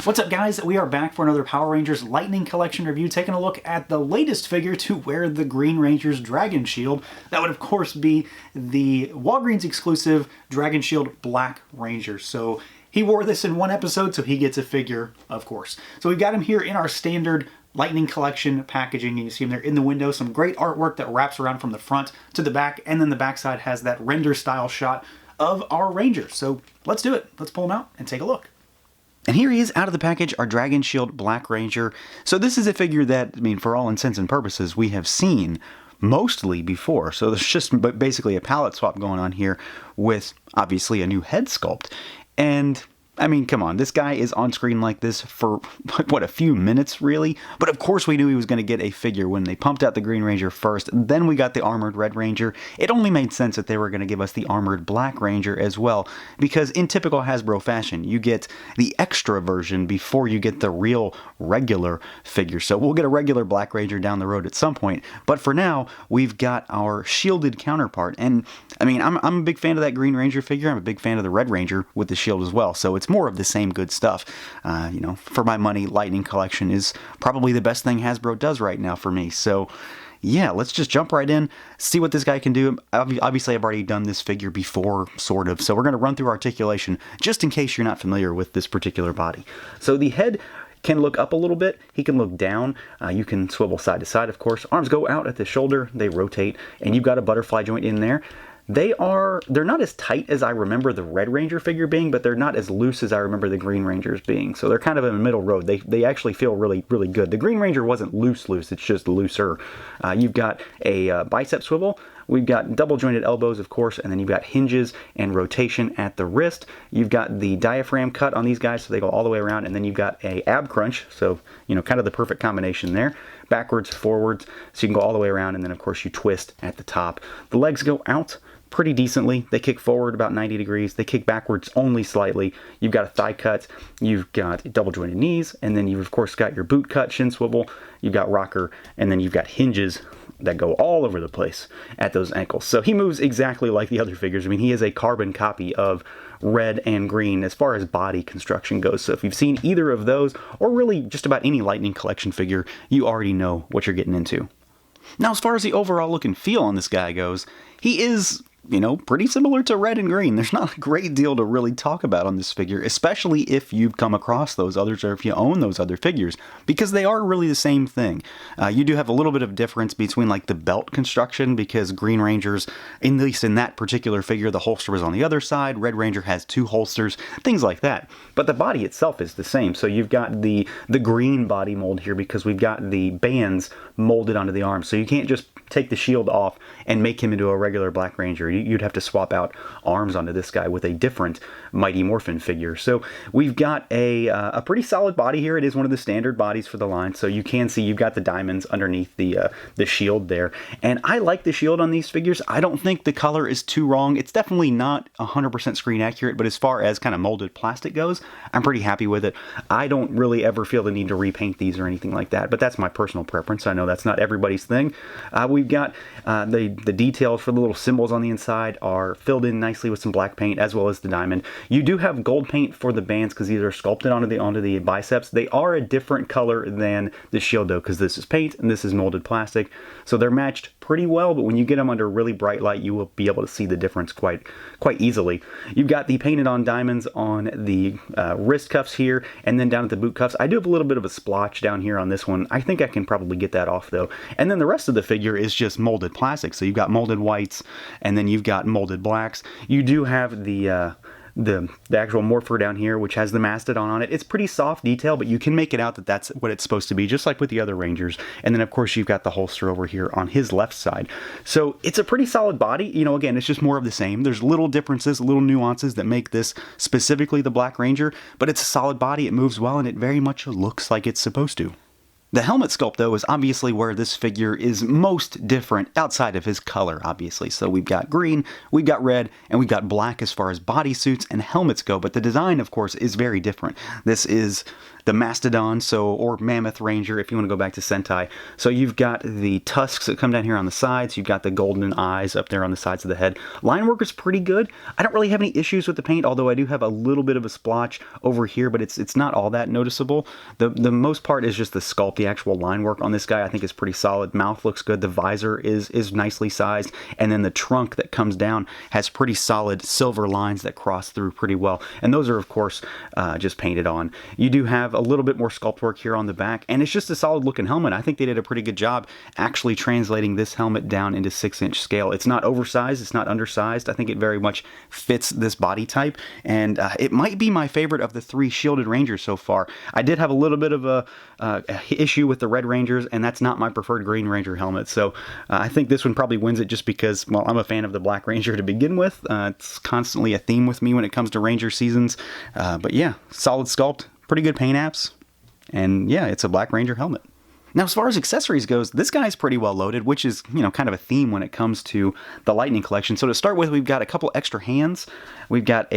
What's up, guys? We are back for another Power Rangers Lightning Collection review, taking a look at the latest figure to wear the Green Ranger's Dragon Shield. That would, of course, be the Walgreens exclusive Dragon Shield Black Ranger. So he wore this in one episode, so he gets a figure, of course. So we've got him here in our standard Lightning Collection packaging. You can see him there in the window. Some great artwork that wraps around from the front to the back, and then the backside has that render style shot of our Ranger. So let's do it. Let's pull him out and take a look. And here he is out of the package, our Dragon Shield Black Ranger. So this is a figure that, I mean, for all intents and purposes, we have seen mostly before. So there's just basically a palette swap going on here with, obviously, a new head sculpt. And I mean, come on, this guy is on screen like this for, what, a few minutes, really? But of course we knew he was going to get a figure when they pumped out the Green Ranger first, then we got the Armored Red Ranger. It only made sense that they were going to give us the Armored Black Ranger as well, because in typical Hasbro fashion, you get the extra version before you get the real regular figure. So we'll get a regular Black Ranger down the road at some point, but for now, we've got our shielded counterpart. And I mean, I'm a big fan of that Green Ranger figure. I'm a big fan of the Red Ranger with the shield as well, so it's more of the same good stuff. You know, for my money, Lightning Collection is probably the best thing Hasbro does right now for me. So yeah, let's just jump right in, see what this guy can do. Obviously, I've already done this figure before, sort of, so we're going to run through Articulation, just in case you're not familiar with this particular body. So the head can look up a little bit, he can look down, you can swivel side to side, of course. Arms go out at the shoulder, they rotate, and you've got a butterfly joint in there. They're not as tight as I remember the Red Ranger figure being, but they're not as loose as I remember the Green Rangers being. So they're kind of in the middle road. They actually feel really, really good. The Green Ranger wasn't loose, it's just looser. You've got a bicep swivel. We've got double jointed elbows, of course, and then you've got hinges and rotation at the wrist. You've got the diaphragm cut on these guys, so they go all the way around, and then you've got a ab crunch, so, you know, kind of the perfect combination there. Backwards, forwards, so you can go all the way around, and then, of course, you twist at the top. The legs go out pretty decently. They kick forward about 90 degrees. They kick backwards only slightly. You've got a thigh cut. You've got double jointed knees, and then you've, of course, got your boot cut, shin swivel. You've got rocker, and then you've got hinges that go all over the place at those ankles. So he moves exactly like the other figures. I mean, he is a carbon copy of Red and Green as far as body construction goes. So if you've seen either of those, or really just about any Lightning Collection figure, you already know what you're getting into. Now, as far as the overall look and feel on this guy goes, he is, you know, pretty similar to Red and Green. There's not a great deal to really talk about on this figure, especially if you've come across those others or if you own those other figures, because they are really the same thing. You do have a little bit of difference between like the belt construction, because Green Ranger's, at least in that particular figure, the holster was on the other side. Red Ranger has two holsters, things like that. But the body itself is the same. So you've got the green body mold here because we've got the bands molded onto the arms. So you can't just take the shield off and make him into a regular Black Ranger. You'd have to swap out arms onto this guy with a different Mighty Morphin figure. So we've got a pretty solid body here. It is one of the standard bodies for the line, so you can see you've got the diamonds underneath the shield there. And I like the shield on these figures. I don't think the color is too wrong. It's definitely not 100% screen accurate, but as far as kind of molded plastic goes, I'm pretty happy with it. I don't really ever feel the need to repaint these or anything like that, but that's my personal preference. I know that's not everybody's thing. We've got the details for the little symbols on the inside are filled in nicely with some black paint, as well as the diamond. You do have gold paint for the bands because these are sculpted onto the biceps. They are a different color than the shield though, because this is paint and this is molded plastic. So they're matched pretty well, but when you get them under really bright light, you will be able to see the difference quite easily. You've got the painted on diamonds on the wrist cuffs here, and then down at the boot cuffs. I do have a little bit of a splotch down here on this one. I think I can probably get that off though. And then the rest of the figure is just molded plastic. So you've got molded whites, and then you've got molded blacks. You do have the actual morpher down here, which has the mastodon on it. It's pretty soft detail, but you can make it out that that's what it's supposed to be, just like with the other Rangers. And then, of course, you've got the holster over here on his left side. So it's a pretty solid body. You know, again, it's just more of the same. There's little differences, little nuances that make this specifically the Black Ranger, but it's a solid body. It moves well, and it very much looks like it's supposed to. The helmet sculpt, though, is obviously where this figure is most different outside of his color, obviously. So we've got green, we've got red, and we've got black as far as bodysuits and helmets go, but the design, of course, is very different. This is Mastodon, or Mammoth Ranger if you want to go back to Sentai. So you've got the tusks that come down here on the sides, you've got the golden eyes up there on the sides of the head. Line work is pretty good. I don't really have any issues with the paint, although I do have a little bit of a splotch over here, but it's not all that noticeable. The most part is just the sculpt. The actual line work on this guy I think is pretty solid. Mouth looks good, the visor is nicely sized, and then the trunk that comes down has pretty solid silver lines that cross through pretty well, and those are of course just painted on. You do have a little bit more sculpt work here on the back, and it's just a solid looking helmet. I think they did a pretty good job actually translating this helmet down into 6-inch scale. It's not oversized, it's not undersized. I think it very much fits this body type, and it might be my favorite of the 3 shielded Rangers so far. I did have a little bit of a issue with the Red Rangers, and that's not my preferred Green Ranger helmet, so I think this one probably wins it just because, well, I'm a fan of the Black Ranger to begin with. It's constantly a theme with me when it comes to Ranger seasons, but yeah, solid sculpt, pretty good paint apps, and yeah, it's a Black Ranger helmet. Now, as far as accessories goes, this guy's pretty well loaded, which is, kind of a theme when it comes to the Lightning Collection. So to start with, we've got a couple extra hands. We've got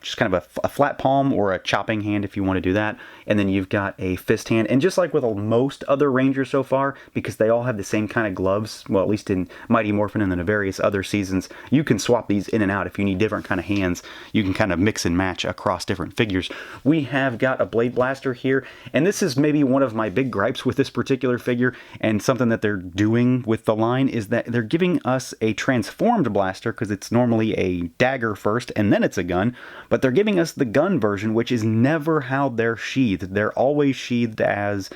just kind of a flat palm or a chopping hand if you want to do that. And then you've got a fist hand. And just like with most other Rangers so far, because they all have the same kind of gloves, well, at least in Mighty Morphin and then the various other seasons, you can swap these in and out. If you need different kind of hands, you can kind of mix and match across different figures. We have got a Blade Blaster here, and this is maybe one of my big gripes with this particular figure, and something that they're doing with the line is that they're giving us a transformed blaster, because it's normally a dagger first and then it's a gun, but they're giving us the gun version, which is never how they're sheathed. They're always sheathed as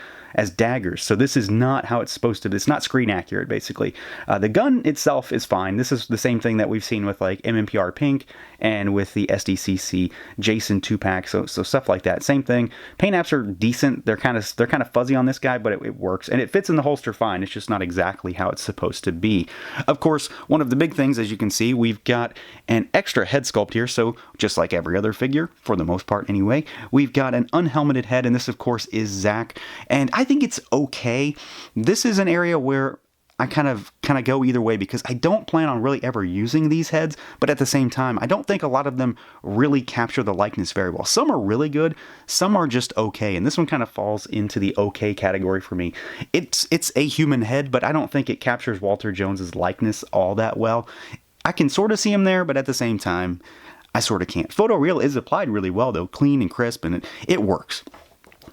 daggers. So this is not how it's supposed to be. It's not screen accurate, basically. The gun itself is fine. This is the same thing that we've seen with like MMPR Pink and with the SDCC Jason 2-pack. So stuff like that. Same thing. Paint apps are decent. They're kind of fuzzy on this guy, but it works. And it fits in the holster fine. It's just not exactly how it's supposed to be. Of course, one of the big things, as you can see, we've got an extra head sculpt here. So just like every other figure, for the most part anyway, we've got an unhelmeted head. And this, of course, is Zach. And I think it's okay. This is an area where I kind of go either way, because I don't plan on really ever using these heads, but at the same time, I don't think a lot of them really capture the likeness very well. Some are really good, some are just okay, and this one kind of falls into the okay category for me. It's a human head, but I don't think it captures Walter Jones's likeness all that well. I can sort of see him there, but at the same time, I sort of can't. Photoreal is applied really well, though, clean and crisp, and it works.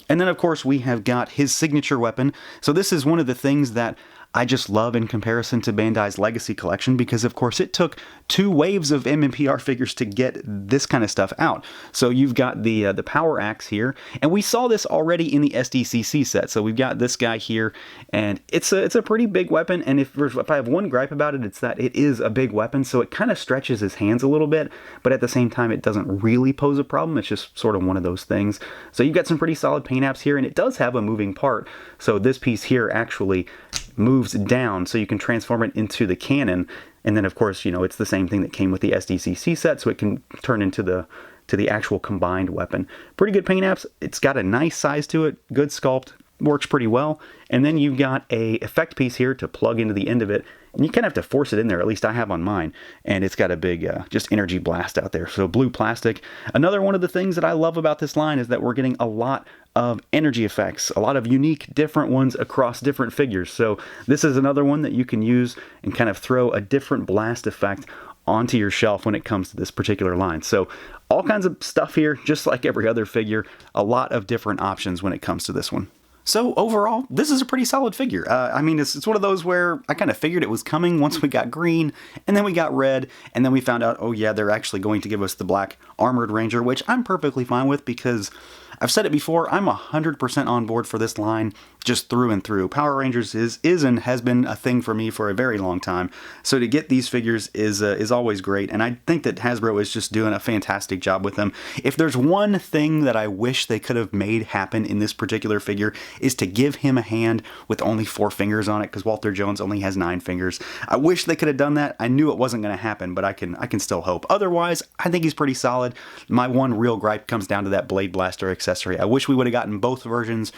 And then, of course, we have got his signature weapon. So this is one of the things that I just love in comparison to Bandai's Legacy Collection, because of course it took 2 waves of MMPR figures to get this kind of stuff out. So you've got the Power Axe here, and we saw this already in the SDCC set. So we've got this guy here, and it's a pretty big weapon, and if I have one gripe about it, it's that it is a big weapon, so it kind of stretches his hands a little bit, but at the same time it doesn't really pose a problem. It's just sort of one of those things. So you've got some pretty solid paint apps here, and it does have a moving part. So this piece here actually moves down, so you can transform it into the cannon, and then of course, it's the same thing that came with the SDCC set, so it can turn into the actual combined weapon. Pretty good paint apps. It's got a nice size to it, good sculpt, works pretty well. And then you've got a effect piece here to plug into the end of it, and you kind of have to force it in there, at least I have on mine, and it's got a big just energy blast out there. So blue plastic. Another one of the things that I love about this line is that we're getting a lot of energy effects, a lot of unique different ones across different figures. So this is another one that you can use and kind of throw a different blast effect onto your shelf when it comes to this particular line. So all kinds of stuff here, just like every other figure, a lot of different options when it comes to this one. So overall, this is a pretty solid figure. I mean, it's one of those where I kind of figured it was coming once we got green, and then we got red, and then we found out, oh yeah, they're actually going to give us the black armored ranger, which I'm perfectly fine with, because I've said it before, I'm 100% on board for this line, just through and through. Power Rangers is and has been a thing for me for a very long time, so to get these figures is always great, and I think that Hasbro is just doing a fantastic job with them. If there's one thing that I wish they could have made happen in this particular figure, is to give him a hand with only 4 fingers on it, because Walter Jones only has 9 fingers. I wish they could have done that. I knew it wasn't going to happen, but I can still hope. Otherwise, I think he's pretty solid. My one real gripe comes down to that Blade Blaster accessory. I wish we would have gotten both versions,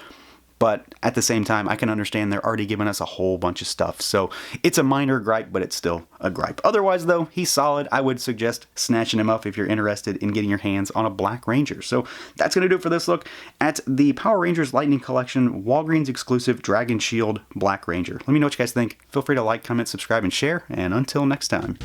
but at the same time, I can understand they're already giving us a whole bunch of stuff. So it's a minor gripe, but it's still a gripe. Otherwise, though, he's solid. I would suggest snatching him up if you're interested in getting your hands on a Black Ranger. So that's going to do it for this look at the Power Rangers Lightning Collection Walgreens exclusive Dragon Shield Black Ranger. Let me know what you guys think. Feel free to like, comment, subscribe, and share. And until next time.